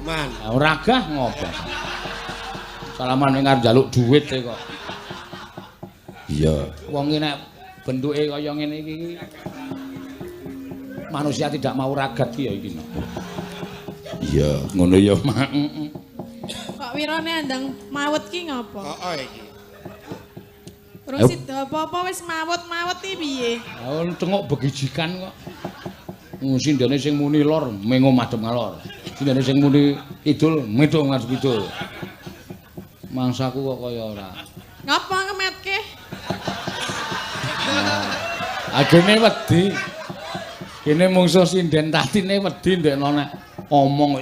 salaman. Ora gah ngopo. Salaman ning arep njaluk dhuwit e kok. Iya. Wong iki nek bentuke kaya ngene iki manusia tidak mau ragat ki ya iki. Iya, ngono ya, Mak. Kok wirane andang mawet ki ngopo? Iki. Urung sida apa-apa wis mawet-mawet iki piye? Oh, tengok begijikan kok. Sindene sing muni lor, mengo madhep ngalor. Sindene sing muni idul, medho ngadep idul. Mangsaku kok kaya ora. Ngapa ngemetke? Agene wedi. Kene mungsuh sinden tatine wedi ndekno nek omong.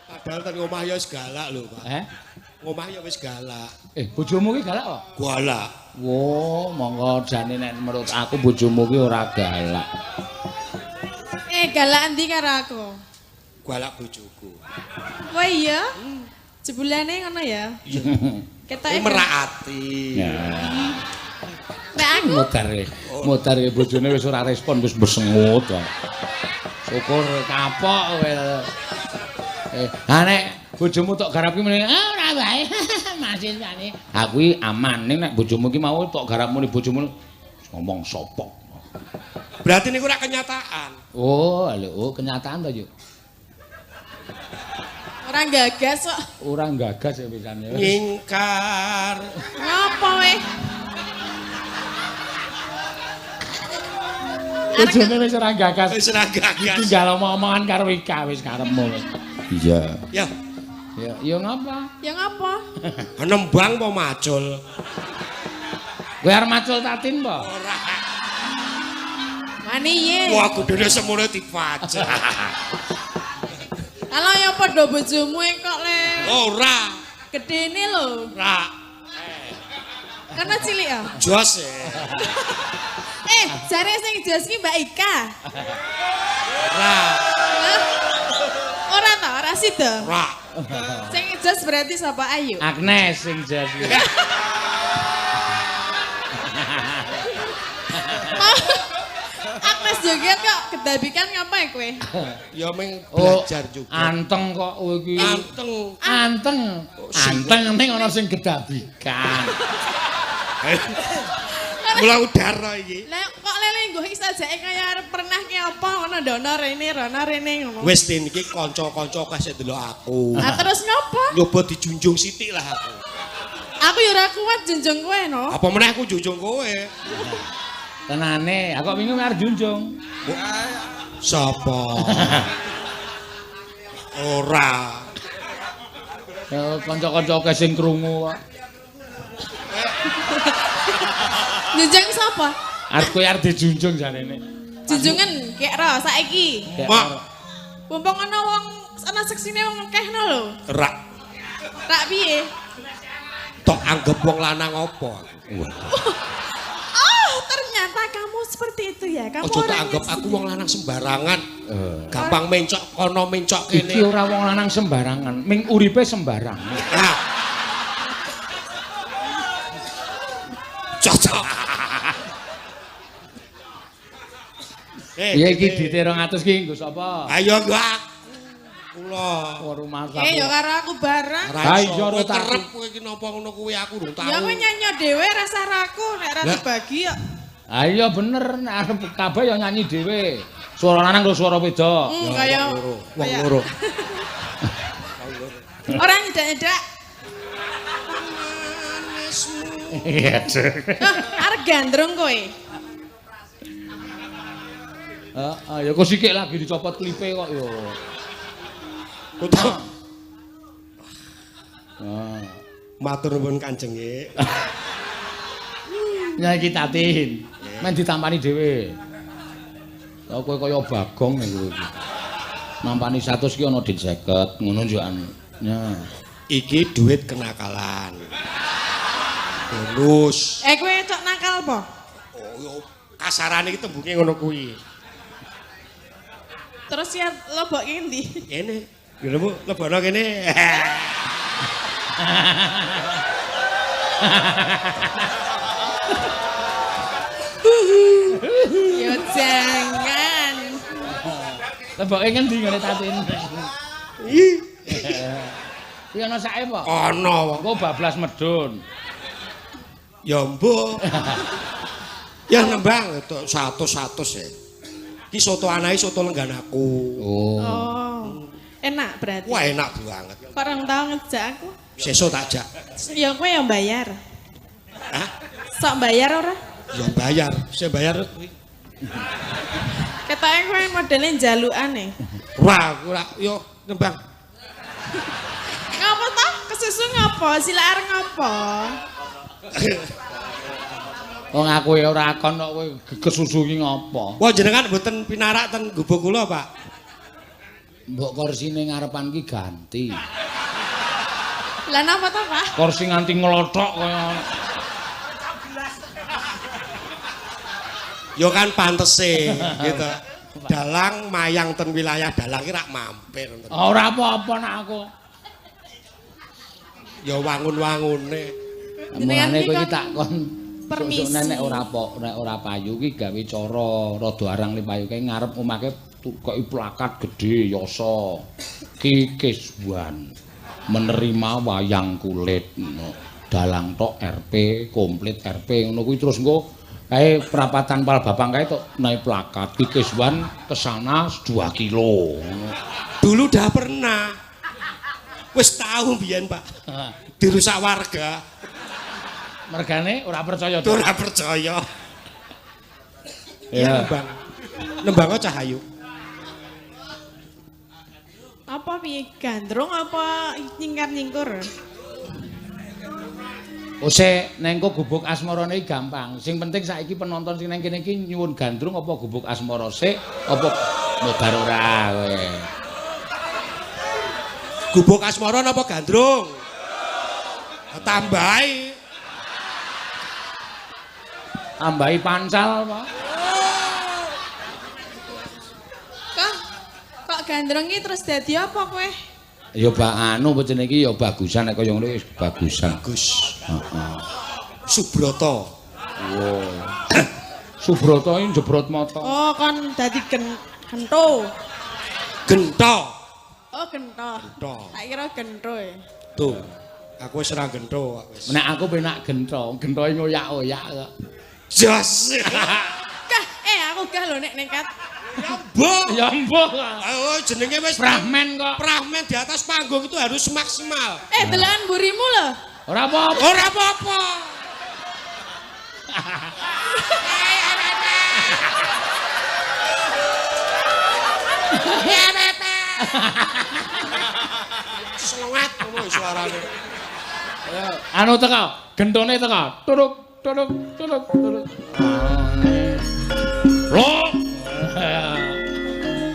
Padahal ten omah ya wis galak lho, Pak. Omah ya wis galak. Bojomu ki galak kok? Galak. Wo, monggo jane nek menurut aku bojomu ki ora galak. Galak endi karo aku? Galak bojoku. Wah iya? Jebulane ngono ya? Ketoke merak ati. Nek aku Modar bojone wis ora respon wis besengut kok. Syukur kapok kowe. Ha nek bojomu tok garap ki meneh ora wae. Masih jane. Ha kuwi aman ning nek bojomu ki mau tok garap muni bojomu ngomong sopok. Berarti niku ora kenyataan. Oh, lho, kenyataan to, Yuk. ora gagas kok. Ora gagas ya pisane. Ngingkar. Ngapa weh? Bojone wis ora gagas. Wis ora gagas. Tinggal omong-omongan karo Ika wis karepmu. Iya. Ya. Ya ngapa? Ya ngapa? Nembang apa macul? Kowe arep macul tatin apa? Ora. Mani ye. Wah, kudune semono dipajak. Ala ya padha bojomu kok le. Ora. Gedene lho. Ora. Karena cilik ya. Jos e. Jare sing jos ki Mbak Ika. Ora. Ora ta, ora sida. Ora. Sing jos berarti sapa Ayu? Agnes sing jos. Agnes joget kok kedabikan ngapain kowe? Ya ming belajar juga. Anteng kok kowe iki. Anteng. Anteng ning ana sing kedabikan. Mula udara iki. Lah kok lele nggo istajake kaya arep pernah ki apa ngono ndono rene ngono. Wis niki kanca-kanca kasih delok aku. Ah terus ngopo? Nyoba dijunjung sithik lah aku. Aku ya ora kuat junjung kowe no. Apa meneh aku junjung kowe? Tenane, aku wingi arep junjung. Sapa? Ora. Kanca-kanca sing krungu kok. Junjung sapa? Arep kowe arep dijunjung jarene. Junjungan kek ro saiki. Mak, Mumpung ana wong ana seksine wong akehno lho. rak. Tak piye? Tok anggap wong lanang apa? Oh, ternyata kamu seperti itu ya. Kamu Ojo tak orangnya anggap aku sendiri. wong lanang sembarangan. Gampang mencok kono mencok kene. Iki ora wong lanang sembarangan, ming uripe sembarangan. Nah. Cocok. Iya iki di 200 ki nggo sapa? Ayo gak. Kula. Rumah Ya karo aku bareng. Ha iso Kowe tak kerep kowe iki napa ngono kuwi aku durung tau. Ya kowe nyanyi dhewe rasa raku nek ora dibagi kok. Ha iya bener nek arep kabeh ya nyanyi dhewe. Suara lanang karo suara wedok. Kaya wong loro. Ora nyedak-nyedak. Iya. Arep gandrung kowe. Ya kok sikik lagi dicopot klipe kok yo. Kutuk. Matur nuwun Kanjeng nggih. Nyai tatin. Men ditampani dhewe. Lah kowe kaya Bagong kowe iki. Nampani 100 ki ana dit 50 ngono yo an. Ya. Iki duit kenakalan. Bonus. Kowe cok nakal apa? Oh, kasarane iki tembunge ngono kuwi. Terus ya lebokke endi? Kene. Lho, lebono kene. Ya jangan. Temboke ngendi ngene tatin? Ih. Kuwi ana sake apa? Ana. Engko bablas medun. Ya mbok. Ya nembang itu 100 ya. Ki soto anae soto lengganaku. Oh. Enak berarti. Wah enak banget. Kok orang tau ngejak aku? Sesuk tak jak. Ya kowe yang bayar. Hah? Sok bayar ora? Ya bayar. Saya bayar kuwi. Ketoke kowe modele jalukane. Wah, ora yo nembang. Ngapa to? Kesusu ngapa? Sila areng ngapa? Wong aku ya ora akon kok kowe kesusu ki ngopo. Wah jenengan mboten pinarak ten gubuk kula, Pak. Mbok kursine ngarepan ki ganti. Lah napa to, Pak? Kursi nganti nglothok kaya Yo kan pantese gitu. Dalang mayang ten wilayah dalang ki rak mampir. ora apa-apa nak aku. Ya wangun-wangune. Mulane kowe tak kon permisi. nek ora payu ki gawe cara rada arang li payu kae ngarep omahke tukoki plakat gedhe yasa Ki Kiswan menerima wayang kulit dalang tok RP komplit RP ngono kuwi terus engko kae perapatan Pal Bapang kae tok naik plakat Ki Kiswan kesana 2 kilo. Dulu udah pernah. Wis tahu biyen, Pak. Dirusak warga. Mergane ora percaya to. Ora percaya. Ya. Nembang. Nembang Cahayu. Apa piye gandrung apa nyingkar-nyingkur? Ose nengko gubuk asmarane gampang. Sing penting saiki penonton sing nang kene iki nyuwun gandrung apa gubuk asmara sik apa modar ora kowe. Gubuk asmara apa gandrung? Tambahi. Tambahi pancal apa? Kok gandrung iki terus dadi apa kowe? Ya anu bocene iki ya bagusan nek kaya ngono wis bagusan. Bagus. Heeh. Subroto. Wow. Subroto iki jebrot mata. Oh, kon dadi gento. Gento. Oh, gento. Gento. Tak kira gento ya. Tuh. Aku wis ora gento wis. Nek aku penak gento, gentoe ngoyak-oyak kok. Jos. Kah, aku gah lho nek nekat. Mbok. Ya mbok. Oh, jenenge wis Prahmen kok. Prahmen di atas panggung itu harus maksimal. Delokan burimu lho. Ora apa-apa. Ora apa-apa. Selengat ngono suarane. Anu teko, gentone teko. Turuk turuk turuk turuk. Loh.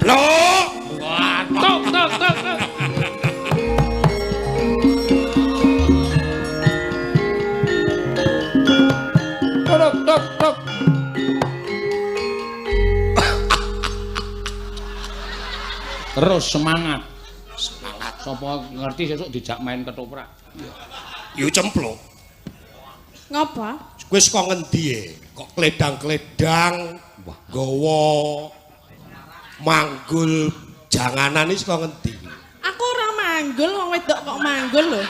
Loh. Wah, tok tok tok. Tok. Turuk tok tok. Terus semangat. Semangat. Sapa ngerti sesuk dijak main ketoprak. Yo cemplung. Ngapa? Kowe saka ngendi e? Kok kledang-kledang gawa manggul janganan iki saka ngendi? Aku ora manggul, wong wedok kok manggul lho.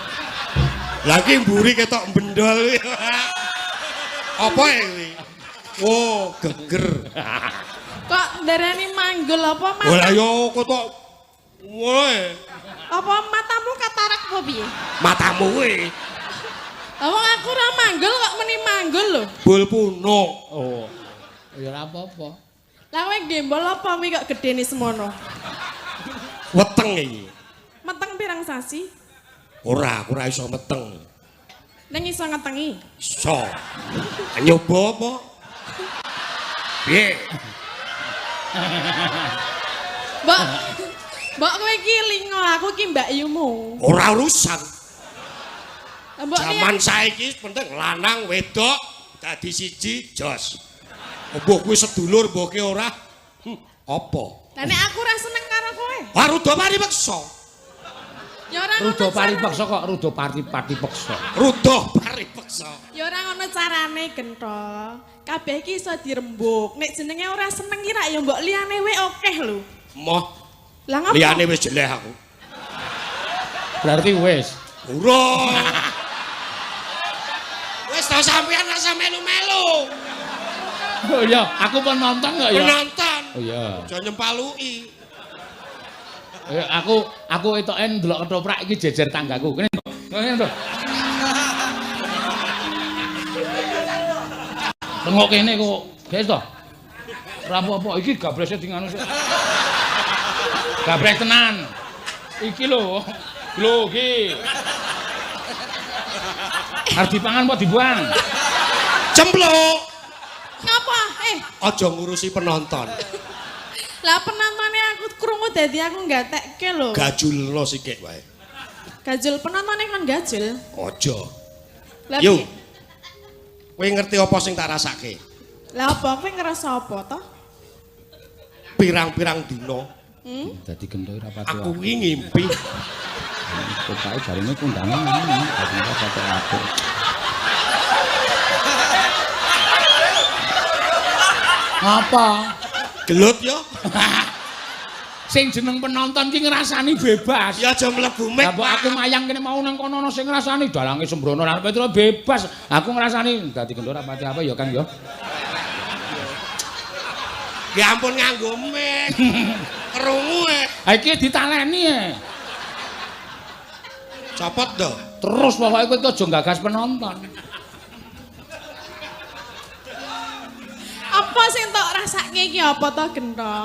Lagi mburi ketok bendol. Apa iki? Oh, geger. Kok ndarani manggul apa mata? Ora yo ketok. Woe, Apa matamu katarak apa piye? matamu kuwi Lah wong aku ora manggul kok meni manggul lho. bol puno. Oh. Ya ora apa-apa. Lah kowe gembol apa kuwi kok gedene semono? Weteng iki. Meteng pirang sasi? Ora, aku ora iso meteng. Ning iso ngetengi. Iso. Nyoba apa? Piye? Mbok Mbok kowe iki lingo, aku iki Mbak Yumu. Ora urusan. Lah mbok Zaman saiki penting lanang wedok dadi siji jos. Mbok kuwi sedulur mbok ki ora. Apa? Lah nek aku ora seneng karo kowe. Wah rudo paripeksa. Ya ora ngono. Rudo paripeksa kok rudo paripeksa. Rudo paripeksa. Ya ora ngono carane gento. Kabeh iki iso dirembuk. Nek jenenge ora seneng ki rak ya mbok liyane wae akeh lho. Moh Lah ngapa? Liyane wis jeleh aku. Berarti wis. Urung. Wis ta sampean rasa melu-melu. Oh iya, aku pun nonton kok ya. Penonton. Oh iya. Aja nyempaluki. Aku etoken ndelok ketoprak iki jejer tanggaku. Kene to. Kene to. Tengok kene kok, guys to. Ora apa-apa iki gabrese ding anu sik. Gabres tenan. Iki lho. Lho iki. Arep dipangan apa dibuang? Cempluk. Ngapa? Aja ngurusi penonton. Lah penontonnya aku krungu dadi aku nggatekke lho. Gajulno sikik wae. Gajul penontonnya kan gajul. Aja. Lah Yo. piye? Kowe ngerti apa sing tak rasake? Lah apa kowe ngerasa apa to? Pirang-pirang dina Dadi gendho ora pati. aku iki ngimpi Pokoke jarine kondangan dadi ora pati apik. Apa? gelut yo. Sing jeneng penonton ki ngrasani bebas. Ya aja mlebu mik. Lah mbok aku mayang kene mau nang kono ana sing ngrasani dalange sembrono lan Petro bebas. Aku ngrasani dadi gendho ora pati apa ya Kang ya. Ya ampun nganggo mik. Krungu e. Ha iki ditaleni e. Copot to. Terus pokoke kowe aja gagas penonton. Apa sing tok rasake iki apa to Gento?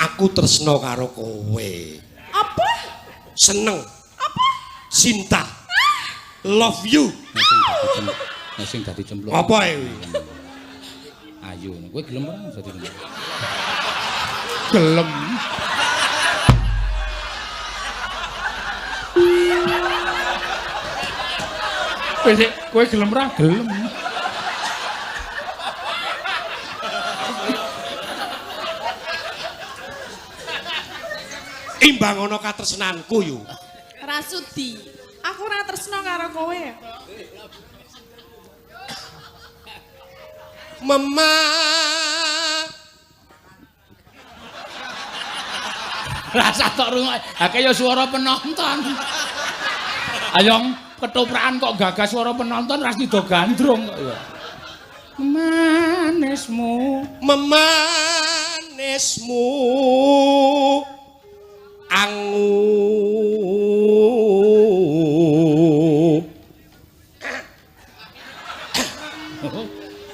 Aku tresno karo kowe. Apa? Seneng. Apa? Cinta. Love you. Nah sing dadi cempluk. Apa e? Ayo, kowe gelem ora dadi cempluk? Gelem. Kowe gelem ora? Gelem. Imbang ana katresnanku yo. Rasudi. Aku ora tresno karo kowe. Mama. Rasa tok rungok. Ha kaya swara penonton. Ayo ketoprakan kok gagas swara penonton ras do gandrung kok ya. Manismu, Memanismu. Angu.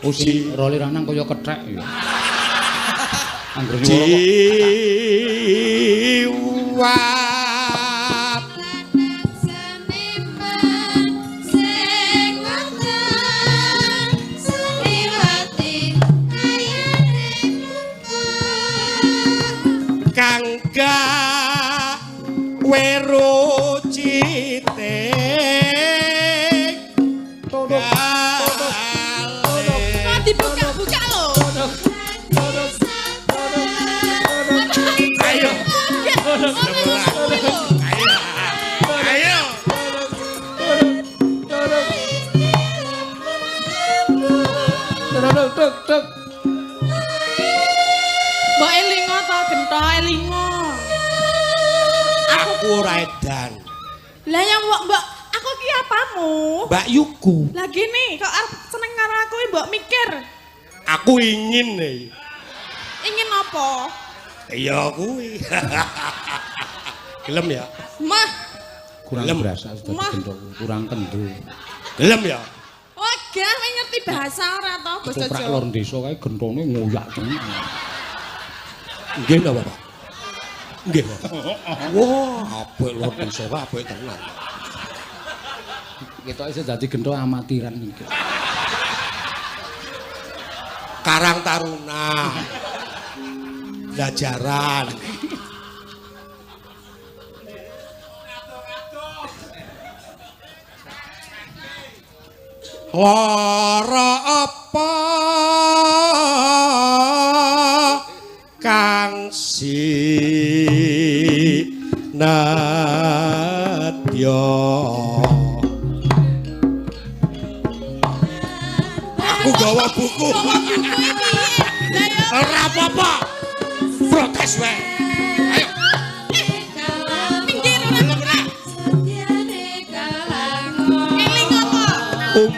oh sing roli ranang kaya kethek ya. Anggere swara kok Jiwa. Kangga weru cite Kok dibuka-buka lho. Ayo. Ayo. tuk. Mbok elingo to Gento elingo. Aku ora edan. Lah yang mbok aku ki apamu? Mbak Yuku. Lah gini kok arep seneng karo aku mbok mikir. Aku ingin nih. Ingin apa? Iya kuwi. Gelem ya? Mah, Kurang Lem. berasa sudah Mah. dibentuk, kurang kendu. Gelem ya? wagah kowe ngerti bahasa ora to basa Ketoprak Jawa? lor desa kae gentone ngoyak tenan. Nggih napa, Pak? Nggih. Wah, apik lho desa wae apik tenan. Ketoke iso dadi gento amatiran iki. Karang Taruna. Belajaran. Lara apa kang sinadya. Aku gawa buku. Bawa buku piye? Lah ya Ora apa-apa. Protes wae. Ayo.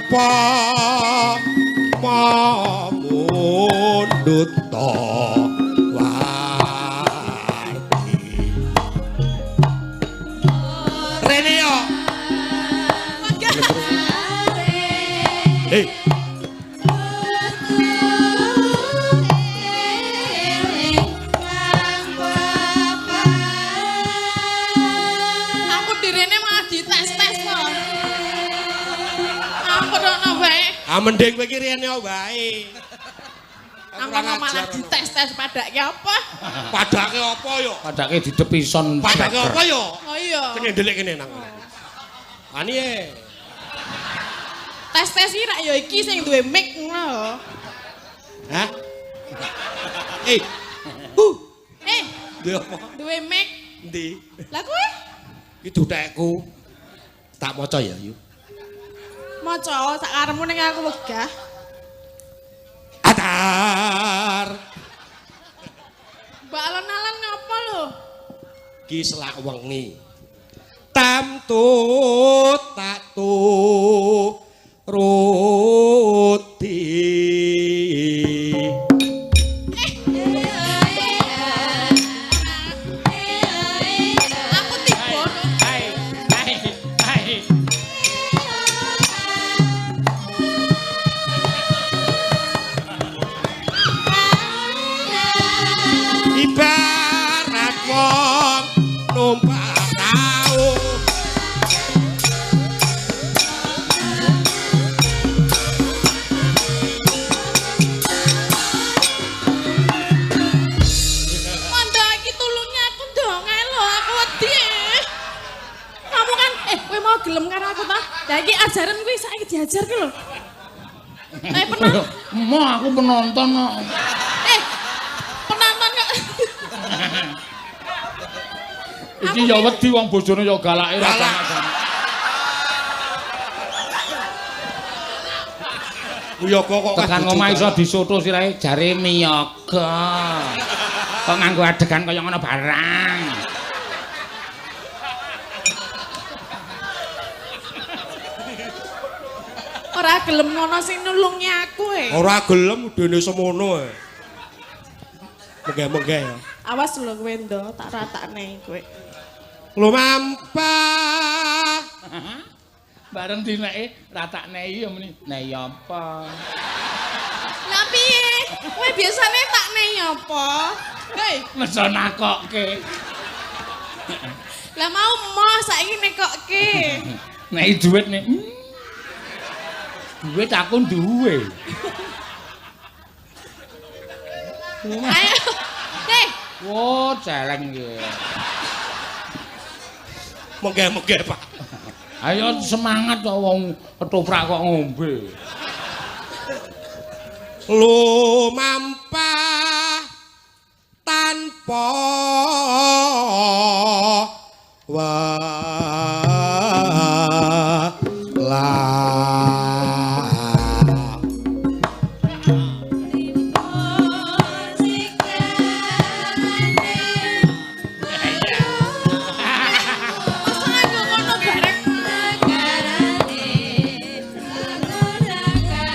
tanpa mundut to warti rene yo hei Aku direne malah dites-tes kok. Ampun ono wae. ah mending kowe iki rene wae Aku malah dites-tes padake apa? padake apa yo Padake didepison. padake apa yo Oh iya. kene ndelik kene nang ani Tes-tes iki rak ya iki sing duwe mic ngono. hah eh Eh, duwe apa duwe mic. ndi Lah kowe iki dutekku tak maca ya yu maca sak karepmu ning aku wegah. atar Mbak alon-alon ngapa lho? ki selak wengi tamtut tak turuti Aku tiba. Hai, hai, hai. ibarat wong numpak tau Mondo iki tulunge aku ndongae lho, aku wedi. Kamu kan kowe mau gelem karo aku ta? Lah iki ajaran kuwi saiki diajarke lho. Pernah Mo aku penonton kok. penonton kok. Iki ya wedi wong bojone ya galake ra Galak. sama-sama. Uyoga kok Tekan omah iso disoto sirahe jare miyaga. Kok nganggo adegan kaya ngono barang. Ora gelem ngono sing nulungi aku ora gelem dene semono mengge-mengge ya Awas lho kowe ndo, tak ratakne kowe. lumampah Bareng dineke ratakne iya muni. Nei apa? Lah piye? Kowe biasane tak nei apa? Hei, Mesa nakokke. lah mau moh saiki nekokke. Nei dhuwit nih. Dhuwit aku duwe. Ayo. Hei, Wo, celeng iki. mengge-mengge Pak Ayo semangat kok wong ketoprak kok ngombe. lumampah tanpa walah masa aku ngono bareng.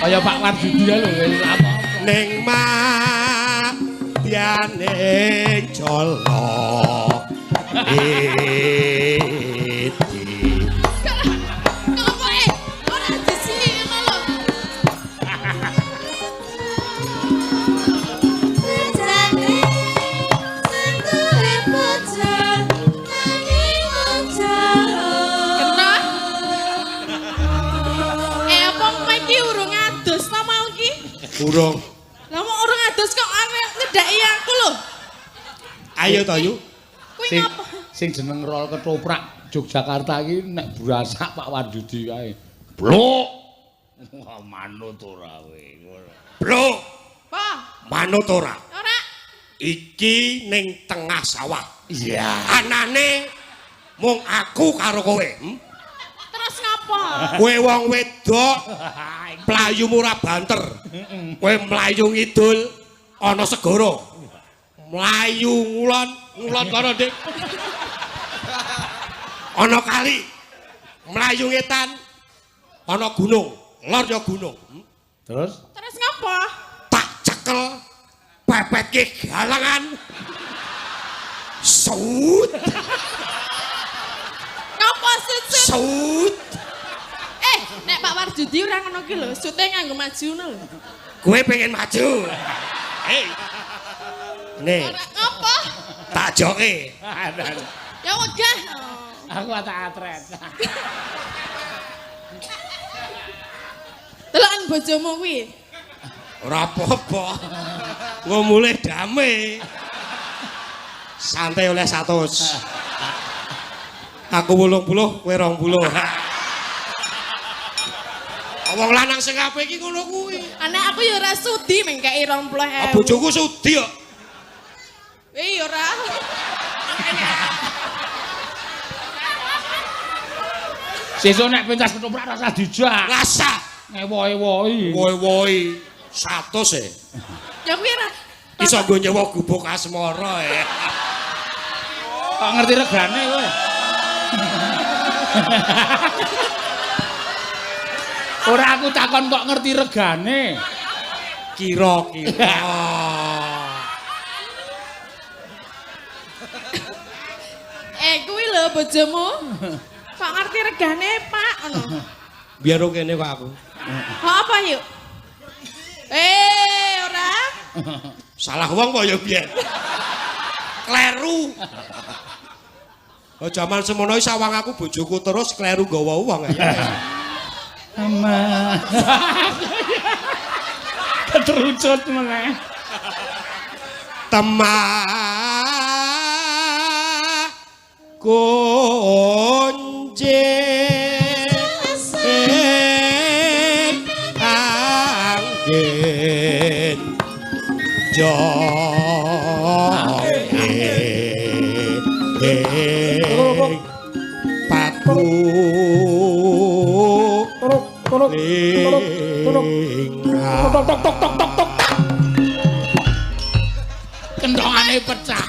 Kaya Pak Wardudi lho wis apa. ning matyane jala iki Ngopo ora disini ngono lho. Kena? Apa kowe iki urung adus ta mau iki? urung Lah mau urung adus kok arek ngedaki aku lho. ayo to yu Kuwi Sing ngapa? sing jeneng rol ketoprak Yogyakarta iki nek burasak Pak Wardudi kae. Blok. Wah manut ora kowe. bro Apa? manut ora Ora. iki ning tengah sawah Iya. anane mung aku karo kowe Terus ngapa? kowe wong wedok playumu ora banter kowe mlayu ngidul ana segara mlayu ngulon ngulon kono Dik ana kali mlayu ngetan ana gunung lor ya gunung. Terus? Terus ngapa? Tak cekel pepetke galangan. Sut. Ngapa sut? Sut. Nek Pak Warjudi ora ngono ki lho, sute nganggo maju ngono lho. Kowe pengen maju. Hei. Nih, Ora ngapa? tak joke. Ya wegah. Aku tak atret. Delokan bojomu kuwi. Ora apa-apa. Ngomule dame. Santai oleh 100. Aku 80, kowe 20. Wong lanang sing apik iki ngono kuwi. Anak aku ya ora sudi mengkei 20.000. Bojoku sudi kok. Ora. Sesuk nek pentas ketoprak rasa dijak. Rasa Ngewohi-wohi. woi-woi 100 e. Ya kuwi ora. Iso nggo nyewa gubuk asmara e. Kok ngerti regane kowe? Ora aku takon kok ngerti regane. Kira-kira. Kuwi lho bojomu. Kok ngerti regane, Pak? Ngono. Biar kene kok aku. Apa yuk? Ora. Salah wong apa ya biyen? Kleru. Oh jaman semono sawang aku bojoku terus kleru gawa wong ya. Ama. Keterucut meneh. Kunci angin patu Kendhongane pecah.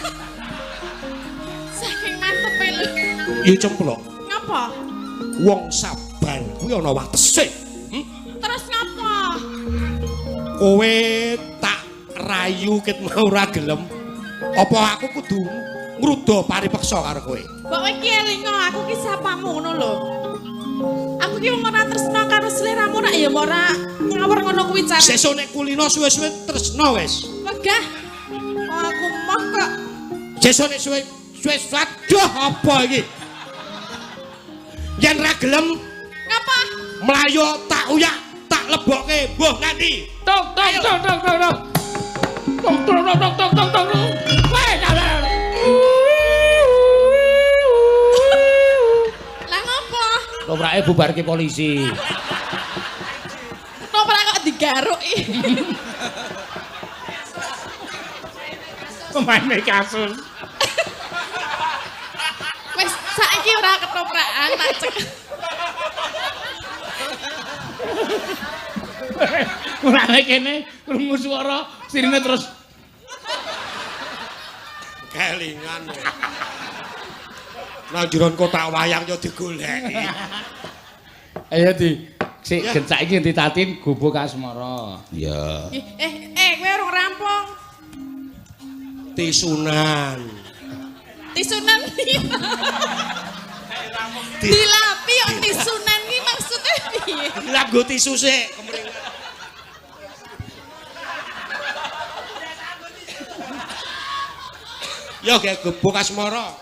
Saking mantepe lho. iya cemplok Ngapa? wong sabar kuwi ana watese. Terus ngapa? Kowe tak rayu ket mau ora gelem apa aku kudu ngruda paripeksa karo kowe. Mbok iki elingo aku ki sapamu ngono lho. Aku ki wong ora tresna karo sliramu nek ya ora ngawur ngono kuwi car. Sesuk nek kulino suwe-suwe tresno wis. Wegah. Aku mah kok Sesuk nek suwe aduh apa iki? Yen ra gelem ngapa? mlayu tak uyak tak lebokke mbuh nganti. Tok tok tok tok tok tok. Tok tok tok tok tok tok. Wae dalan. Lah ngapa? Toprake bubarke polisi. Toprak kok digaruki. Pemaine kasus. Wis saiki ora ketoprakan tak cek. Mulane kene krungu swara sirine terus Kelingan. Nang jeron kotak wayang yo digoleki. ayo di sik gencak iki ditatin gubuk asmara. Iya. Kowe urung rampung. Tisunan. Tisunan piye? Dilapi kok tisunan iki maksudnya piye? Lah nggo tisu sik kemringan. Yo ge gubuk asmara.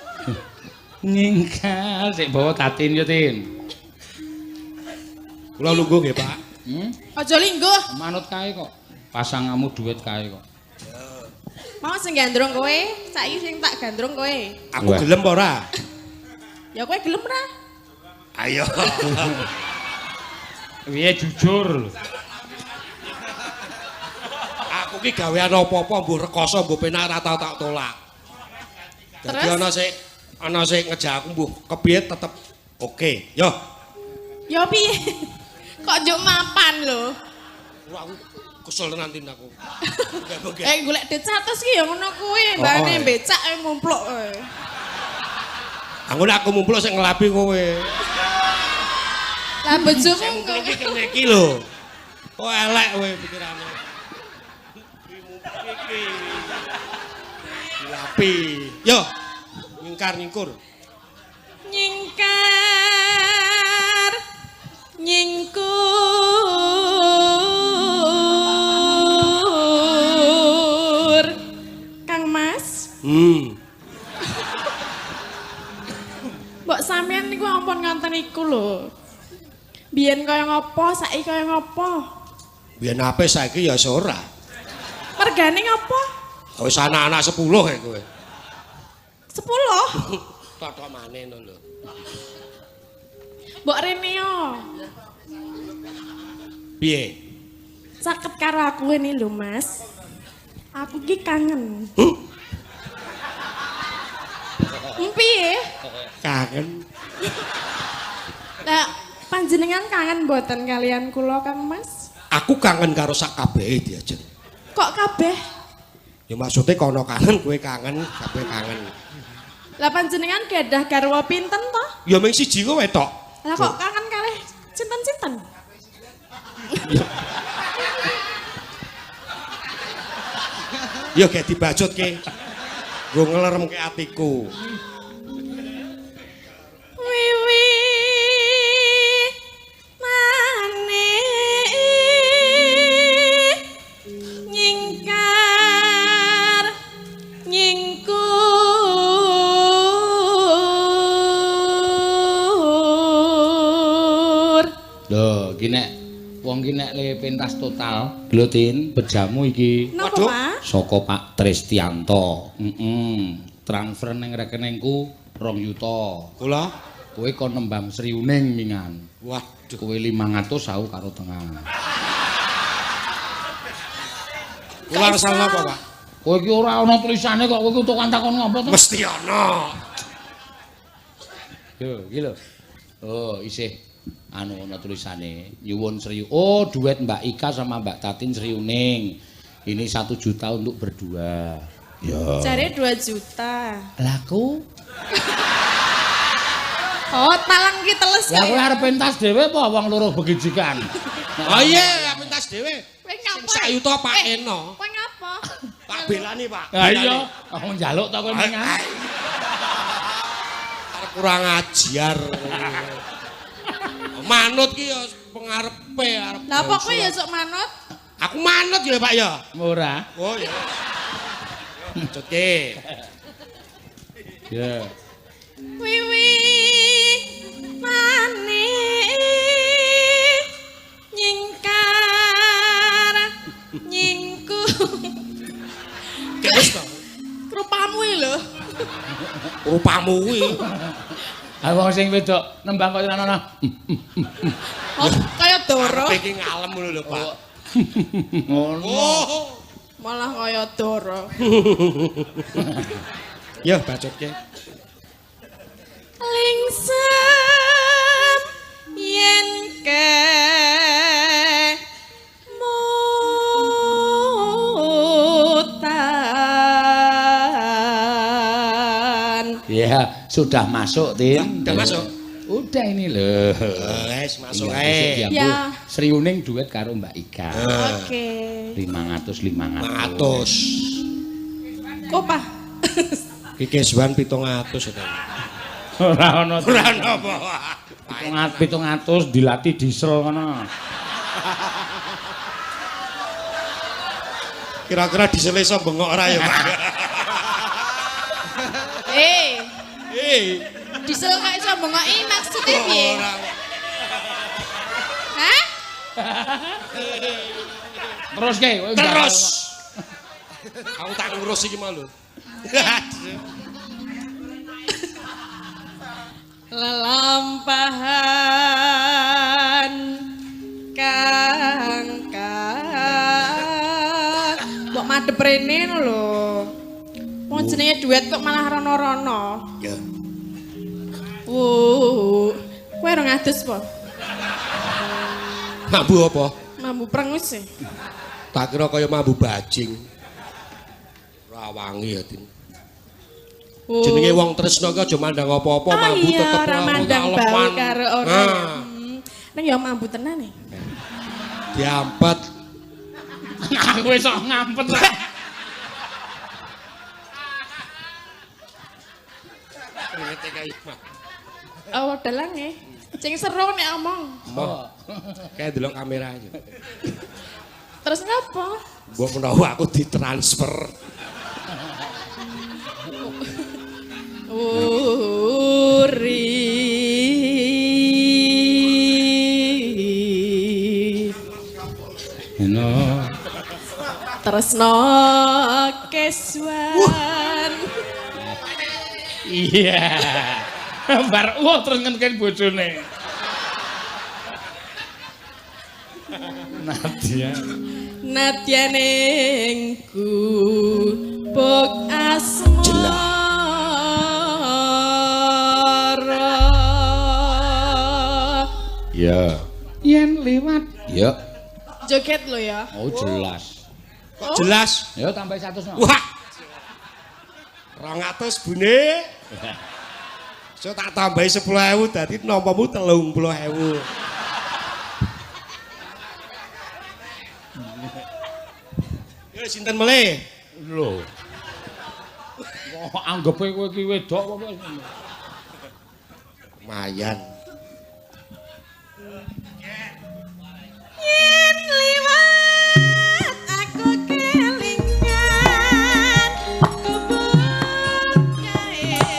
Ninggal sik bawa tatin yo Tin. Kula lungguh nggih, Pak. Aja lingguh. Manut kae kok. Pasangamu duit kae kok. Mau sing gandrung kowe, saiki sing tak gandrung kowe. Aku gelem apa ora? Ya kowe gelem ora? Ayo. Piye jujur. Aku ki gawean apa-apa mbuh rekoso mbuh penak ora tau tak tolak. Dadi Terus? ana sing ngejak aku mbuh kepiye tetep oke. Yo. Ya piye? Kok njuk mapan lho. Wah, aku kesel tenan Tin aku. Oke. Golek duit 100 ki ya ngono kuwi, mbane becak mumpluk kowe. Aku nek aku mumpul sing ngelapi kowe. Lah bojomu Sing iki kene iki lho. Kok elek kowe pikirane. Iki. Dilapi. Yo. Nyingkar-nyingkur. Nyingkar nyingkur Kang Mas mbok sampean niku ampun nganten iku lho biyen kaya ngopo saiki kaya ngopo Biyen ape saiki ya ora. mergane ngopo Wis anak-anak 10 ya kowe. 10 Totok maneh lho. mbok rene yo Piye? caket karo aku ini lho Mas aku ki kangen piye Kangen. Lah panjenengan kangen mboten kalian kula Kang Mas? Aku kangen karo sak kabehe diajeng. Kok kabeh? Ya maksudnya kono kangen kowe kangen, kabeh kangen. Lah panjenengan gadah garwa pinten to? Ya mung siji kowe tok. Lah kok kangen kalih sinten-sinten? Ya gek dibajutke. Nggo ngeleremke atiku. Wiwi maneh nyingkar nyingkur. Lho, iki nek wong iki nek le pentas total, Glotin bejamu iki Napa, Waduh. Pak? saka Pak Tristianto. Transfer ning rekeningku 2 yuta. Kula Kowe kon nembang Sriuning mingan. waduh. Kowe 500 aku karo tengah. Kula asal napa, Pak? Kowe iki ora ana tulisane kok kowe iki takon ngopo to? Mesti ana. Yo, iki lho. Oh, isih anu ana tulisane nyuwun Sriu. Oh, duet Mbak Ika sama Mbak Tatin Sriuning. Ini 1 juta untuk berdua. Ya. Jare 2 juta. Laku? Oh, talang ki teles Lah kowe kaya. arep pentas dhewe apa wong loro begijikan? Oh iya, pentas dhewe. Kowe Sing ngapa? sak yuta Pak Eno. Kowe ngapa? Tak belani, Pak. Lah iya, aku njaluk ta kowe mingan. Arep kurang ajar. Manut ki ya pengarepe arep. Lah apa kowe ya sok manut? Aku manut ya, Pak ya. Ora. Oh ya. Cutke. Ya. Wiwi maneh nyingkar nyingkur. Wis to. Rupamu iki lho. Rupamu kuwi. Ah wong sing wedok nembang kok ana. Oh, kaya Doro. Arepe iki ngalem ngono lho, Pak. Ngono. Oh. Malah kaya Doro. Ya, bacotke. Lingsem yen ke mutan. Ya, sudah masuk, Tin. Udah masuk? Udah ini loh. Wes masuk Tinggal ae. besok diambil. Ya. Sriuning duet karo Mbak Ika. Oke. 500. Kok, Pak? Iki kesuwan 700 ya. Ora ono. Ora napa. 700 dilatih diesel ngono. Kira-kira diseleso bengok ora ya, Pak? Diesel kok iso bengoki maksudnya piye? Ora. Hah? Terus ke, kowe Terus. Aku tak ngurus iki mau lho. Lelampahan kangkang kok madhep rene lho. Wong jenenge duet kok malah rono-rono. Ya. Kowe ora ngadus po? Mambu apa? Mambu prengus e. Tak kira kaya mambu bajing. Ora wangi ya, Tin. Jenenge wong tresno ki aja mandang apa-apa, mambu tetep ora mandang bau karo ora. Nang ya mambu tenan nih. Diampet. Aku wis sok ngampet lah. Ngete kae. Oh, dalang nggih. Sing seru nek omong. Mbah. Kayak delok kamera aja. Terus ngapa? Mbok menawa aku ditransfer. Eno. Tresno keswan. Iya. Bar terus ngenken bojone. Nadia Nengku bok asmara. Ya. Yen liwat. Ya. Joget lo ya. Oh jelas. Kok jelas? Ya tambah 100 no. Wah. 200 bune. So tak tambahi 10.000 dadi nompamu 30.000. Ya sinten meleh? Lho. Kok anggepe kowe iki wedok apa wis. Mayan. Yen liwat aku kelingan kubuk kae yen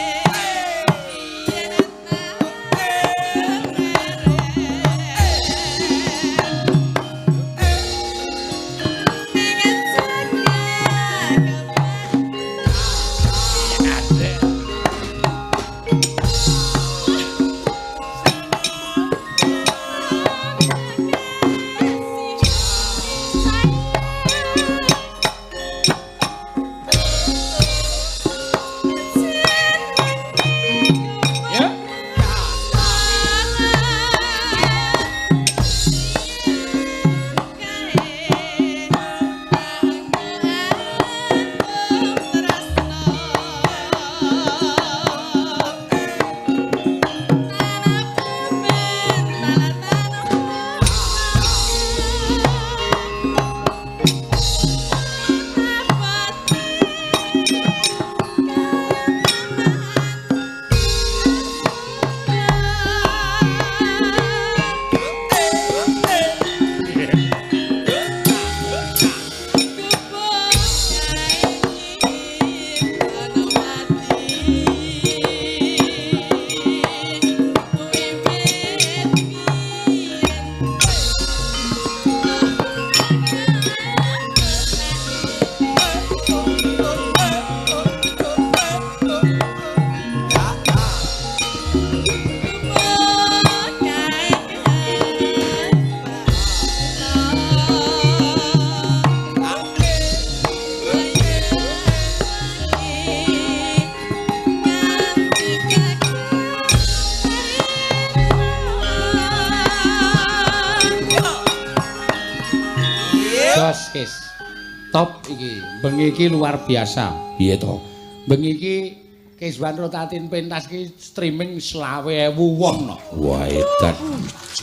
Top iki, bengi iki luar biasa. Piye to? Bengi iki Keswan Rotatin pentas ki streaming 20.000 wong no. Wah edan.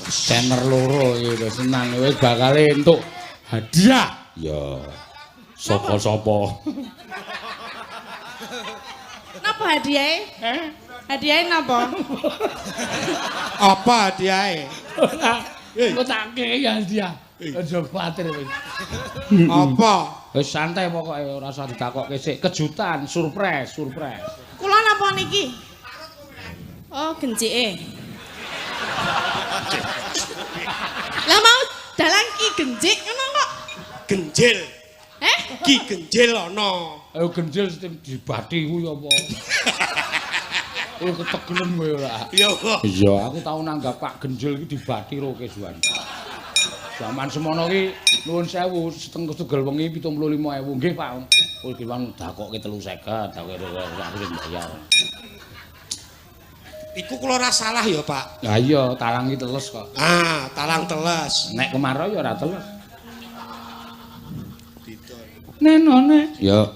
Channel loro iki lho senang wis bakal entuk hadiah. Ya. Sopo-sopo. Napa hadiahe? Hadiahe napa? Apa hadiahe? Kok tak kei hadiah. Aja kuwatir wis. Apa? Wis santai pokoke ora usah ditakokke sik. Kejutan, surprise. Kula napa niki? Oh, gencike. Lah mau dalang ki genjik ngono kok. Genjil. Ki genjil ana. Ayo genjil dibati kuwi apa? Oh ketegelen kowe ora. Iya, aku tau nanggap Pak Genjil iki dibati ro Keswan. Zaman semono ki nuwun sewu setengah tugel wengi 75.000 nggih Pak. Kowe kiwang dakokke 350 aku sing bayar. Iku kula ora salah ya, Pak. Lah iya, talang iki teles kok. Ah, talang teles. Nek kemarau ya ora teles. Nenone. Ya.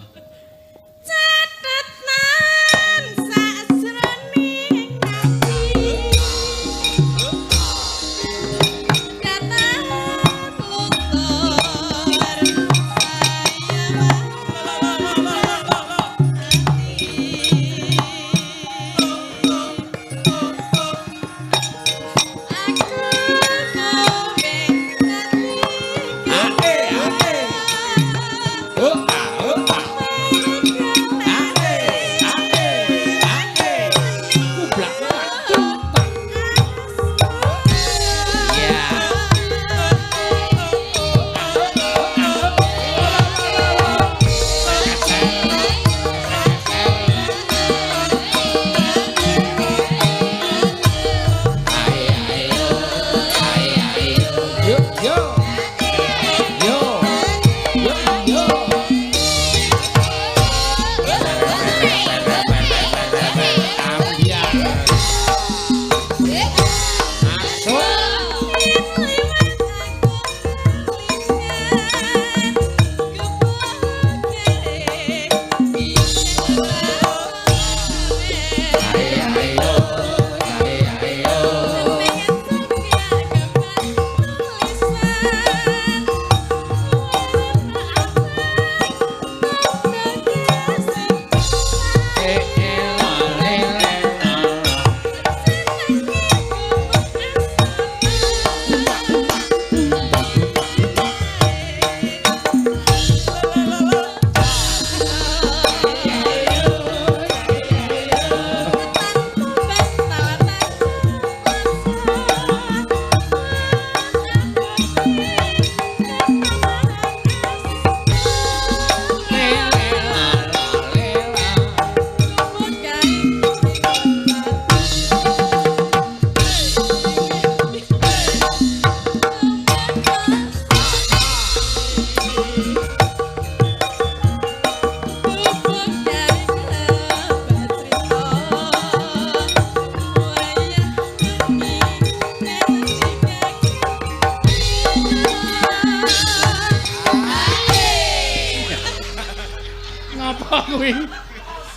kuwi.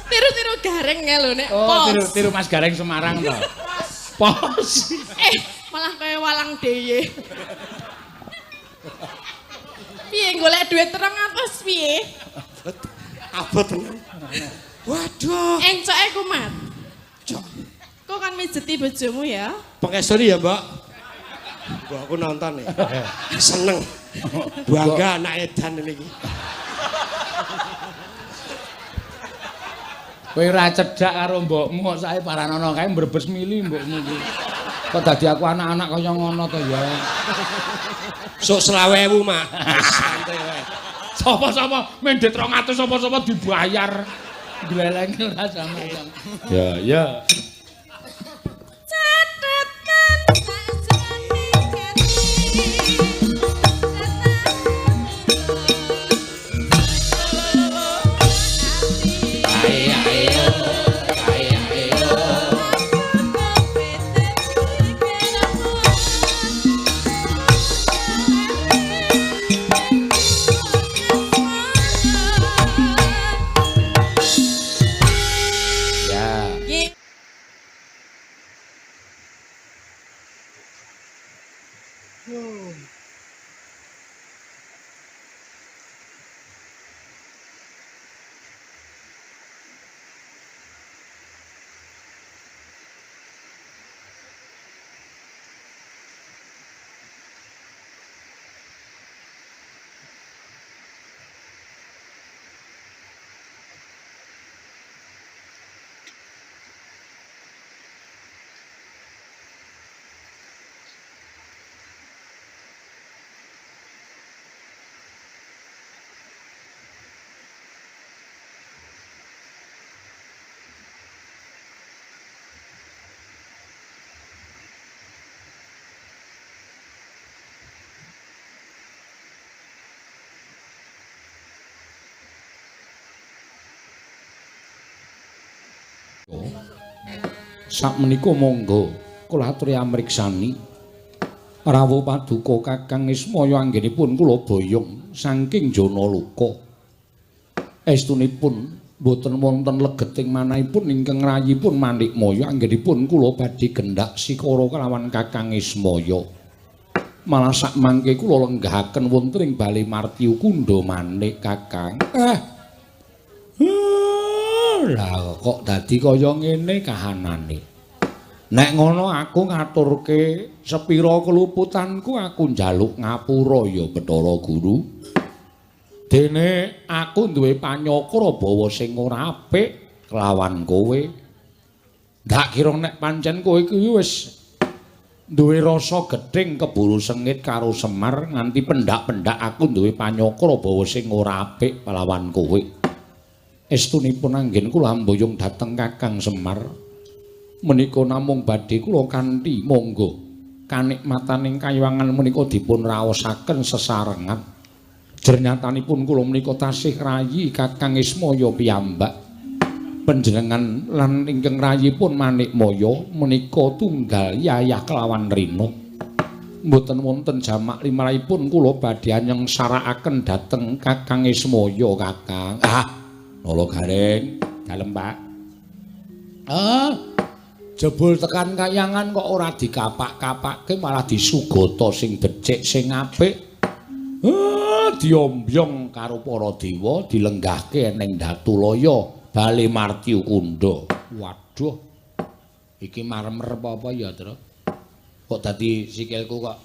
Tiru-tiru gareng ya lho nek Oh, pos. tiru Mas Gareng Semarang to. Pos. Malah kaya walang deye. Piye golek duit 300 piye? Abot tenan. Waduh. Encoke kumat. Kok kan mijeti bojomu ya? Pengesori ya, Mbak. Mbak aku nonton ya. Seneng. Bangga anak edan ini. Kowe ora cedhak karo mbokmu kok sae paranono kae mbrebes mili mbokmu iki. Kok dadi aku anak-anak kaya ngono to ya. Sok 20.000, Mak. Santai wae. Sapa-sapa mendhet 200 sapa-sapa dibayar. Gleleng ora sama. Ya. Sakmenika monggo kula aturi amriksani rawuh paduka Kakang Ismaya anggenipun kula boyong saking jana luka. Estunipun boten wonten legeting manahipun ingkang rayipun Manikmaya anggenipun kula badhe gendhak sikara kelawan Kakang Ismaya. Malah sak mangke kula lenggahaken wonten ing Bali Martiu Kundha Manik Kakang. Lah kok dadi kaya ngene kahanane. Nek ngono aku ngaturke sepira keluputanku aku njaluk ngapura ya Bathara Guru. Dene aku duwe panyakra bawa sing ora apik kelawan kowe. Ndak kira nek pancen kowe iki wis duwe rasa gedhing keburu sengit karo Semar nganti pendak-pendak aku duwe panyakra bawa sing ora apik kelawan kowe. Estunipun anggen kula mboyong dhateng Kakang Semar. Menika namung badhe kula kanthi monggo kanikmataning kayuwangan menika dipun raosaken sesarengan. Jernyatanipun kula menika tasih rayi Kakang Ismaya piyambak. Panjenengan lan ingkang rayipun Manikmaya menika tunggal yayah kelawan Rina. Mboten wonten jamak limrahipun kula badhe anyeng sarakaken dhateng Kakang Ismaya Kakang. Nala Gareng, dalem Pak. Jebul tekan kayangan kok ora dikapak-kapakke malah disugata sing becik sing apik. Diombyong karo para dewa dilenggahke ning Datulaya Bali Martiu Kundha. Waduh. Iki marmer apa ya, Tru? Kok dadi sikilku kok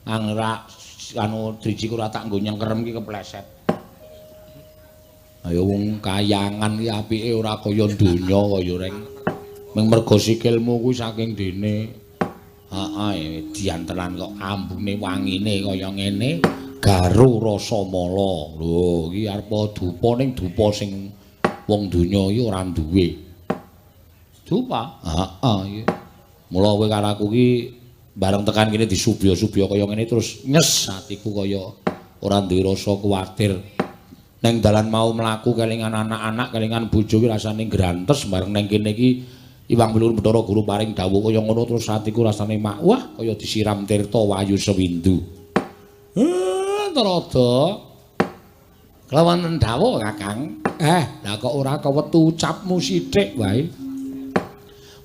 angrak anu drijiku ora tak nggo nyengkerem iki kepleset. Ayo wong kayangan iki apike ora kaya donya kaya reng. Ming mergo sikilmu kuwi saking dene. Diantelan kok ambune wangine kaya ngene, garu rasa mala. Lho, iki arep dupa ning dupa sing wong donya iki ora duwe. Dupa? Iya. Mula kowe karo aku iki bareng tekan kene disubya-subya kaya ngene terus nyes atiku kaya ora duwe rasa kuwatir. Neng dalan mau mlaku kelingan anak-anak, kelingan bojo ki rasane grantes bareng neng kene iki Iwang Wilur Bathara Guru paring dawuh kaya ngono terus atiku rasane wah kaya disiram tirta wayu sewindu. Tarada kelawan dawuh Kakang. Lah kok ora kewetu ucapmu sithik wae.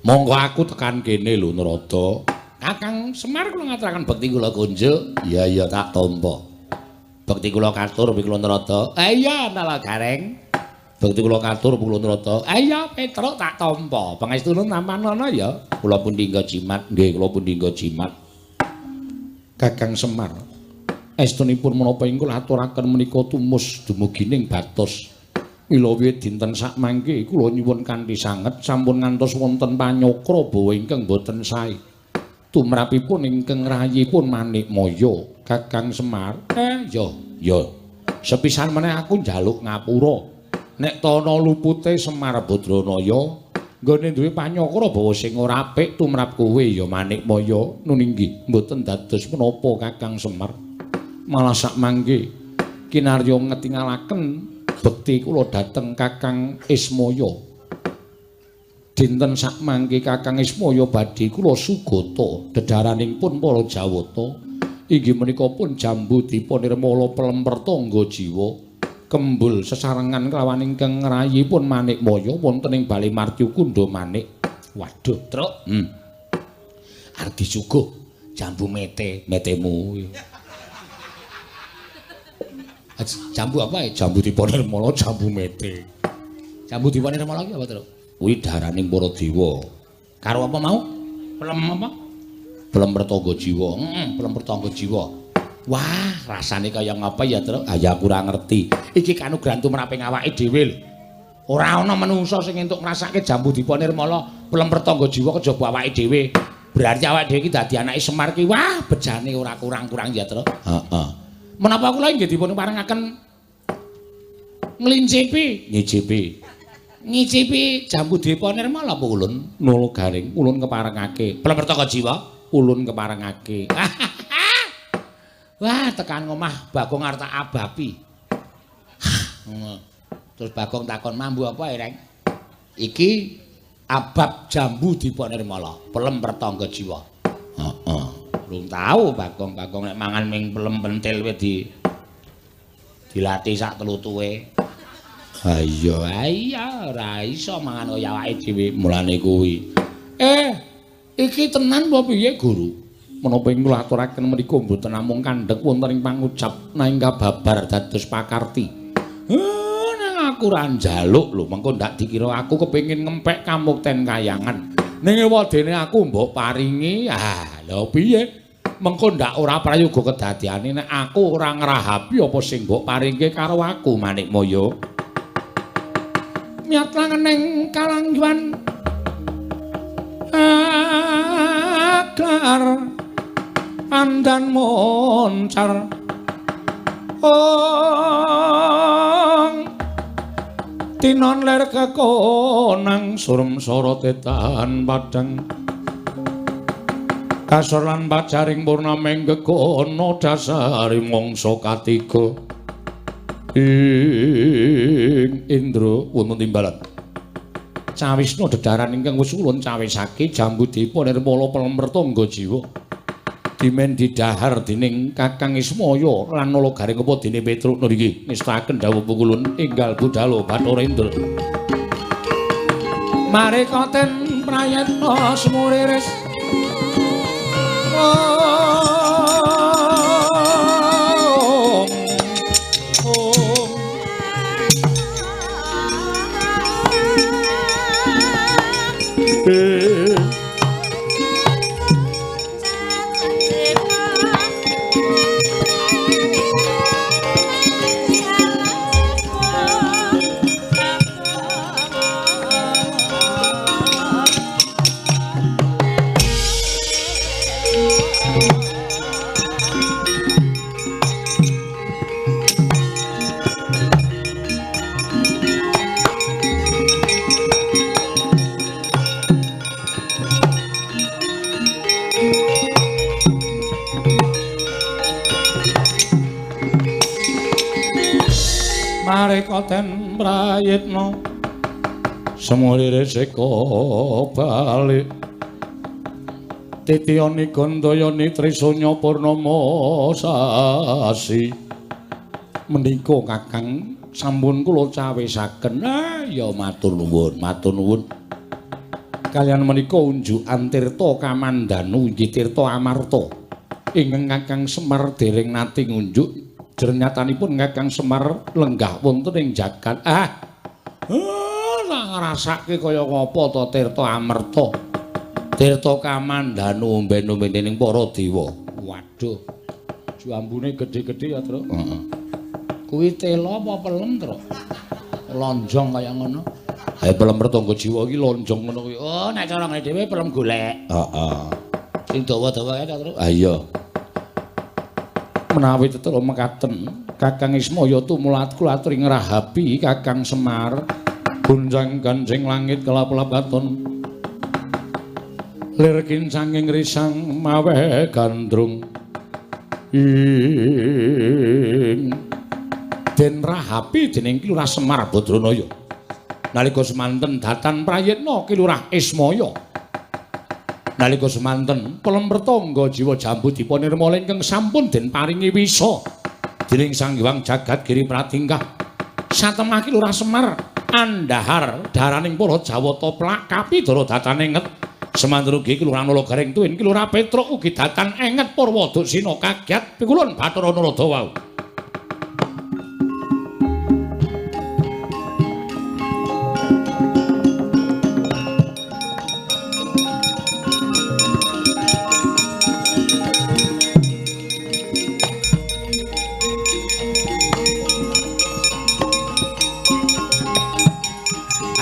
Monggo aku tekan kene lho Narada. Kakang Semar kula ngaturaken bekti kula kunjuk. Iya tak tampa. Bekti kula katur kula Narada. Iya Nalagareng. Bekti kula katur kula Narada. Iya Petruk tak tampa. Pangestune nampanana ya. Kula pun dinggo jimat. Nggih kula pun dinggo jimat. Kakang Semar. Estunipun menapa ingkang aturaken menika tumus dumugining batos. Mila wiwit dinten sak mangke kula nyuwun kanthi sanget sampun ngantos wonten panyokra bawa ingkang boten sae. Tumrapipun ingkang rayipun Manikmaya Kakang Semar. Ya. Sepisan meneh aku njaluk ngapura. Nek tana lupute Semar Badranaya nggone duwe panyokra bawa sing ora apik tumrap kowe ya Manikmaya nuninggih mboten dados menapa Kakang Semar. Malah sak mangke kinarya ngetingalaken bekti kula dhateng Kakang Ismaya. Dinten sak mangke Kakang Ismaya badhe kula sugata dedaranipun para Jawata inggih menika pun jambu dipunirmala pelemper tangga jiwa kembul sesarengan kelawan ingkang ngrayipun Manikmaya wonten ing Bali Martya Kunda Manik. Waduh, Truk. Arep disuguh jambu metemu. Jambu apa ya? Jambu dipunirmala jambu mete. Jambu dipunirmala ki apa, Truk? Kuwi daraning para dewa. Karo apa mau? Pelem apa? Pelem pertangga jiwa. Pelem pertangga jiwa. Wah, rasane kaya ngapa ya, Truk? Ah ya kurang ngerti. Iki kanugrahan tumraping awake dhewe lho. Ora ana manungsa sing entuk ngrasake jambu dipunirmala pelem pertangga jiwa kejaba awake dhewe. Berarti awake dhewe iki dadi anake Semar ki wah bejane ora kurang-kurang ya, Truk. Heeh. Menapa kula inggih dipun paringaken ngicipi jambu dipunirmala apa ulun Nalagaring ulun keparengake pelem pertangga jiwa ulun keparengake. Wah tekan omah Bagong arep tak abapi. Terus Bagong takon mambu apa Reng? Iki abab jambu dipunirmala pelem pertangga jiwa. Heeh. Belum tahu Bagong nek mangan ming pelem pentil wis dilatih sak telutuhe. Iya, ora iso mangan kaya awake dhewe mulane kuwi. Iki tenan apa piye, Guru? Menapa ing kula aturaken menika mboten namung kandhek wonten ing pangucap nanging kababar dados pakarti. Nang aku ora njaluk lho, mengko ndak dikira aku kepengin ngempek kamukten kayangan. Ning ewadene aku mbok paringi, lha piye? Mengko ndak ora prayoga kedadiane nek aku ora ngrahapi apa sing mbok paringke karo aku Manikmaya. Nyatlangeneng kalangguan agar pandan moncar tinon ler kekonang surem sorotetan padang kasor lan pacaring purnameng gegono dasari mangsa katiga Indra wonten timbalan cawisna dedaran ingkang wis ulun cawisake jambu dipunirmala pelem pertangga jiwa dimen didhahar dening Kakang Ismaya lan Nalagaring apa dene Petruk niki ngestaken dawuh pukulun enggal budhalo Bathara Indra marekaten prayatna semuriris marekaten prayitna semulire seka bali titiyani gandayani trisanya purnama sasi menika Kakang sampun kula cawisaken. Ya matur nuwun, matur nuwun. Kaliyan menika unjukan tirta kamandanu inggih tirta amarta. Ingkang Kakang Semar dereng nate ngunjuk jernyatanipun Kakang Semar lenggah wonten ing jagat. Tak ngrasake kaya ngapa to tirta amarta. Tirta kamandanu omben-omben dening para dewa. Waduh. Jambune gedhe-gedhe ya, Tru. Heeh. Kuwi tela apa pelem, Tru? Lonjong kaya ngono. Pelem mertangga jiwa iki lonjong ngono kuwi. Oh, nek cara ngene dhewe pelem golek. Heeh. Sing dawa-dawa kae, Tru. Ah iya. Menawi tetep mekaten, Kakang Ismaya tumulat kula aturi ngrahapi Kakang Semar. Gunjang ganjing langit kelap-kelap katon. Lir kincanging risang mawe gandrung. Den rahapi dening Ki Lurah Semar Badranaya nalika semanten datan prayitna Ki Lurah Ismaya nalika semanten pelem pertangga jiwa jambu dipunirmala ingkang sampun den paringi wisa dening Sang Hyang Jagat Giri Pratingkah satemah Ki Lurah Semar andhahar daraning para Jawata plak kapidara datan enget semanten ugi Ki Lurah Nalagaring Tuwin Ki Lurah Petruk ugi datan enget Purwada Sina kagyat pikulun Bathara Narada wau.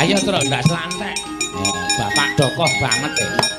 Ayo Tru ndak selantek. Bapak dokoh banget ya.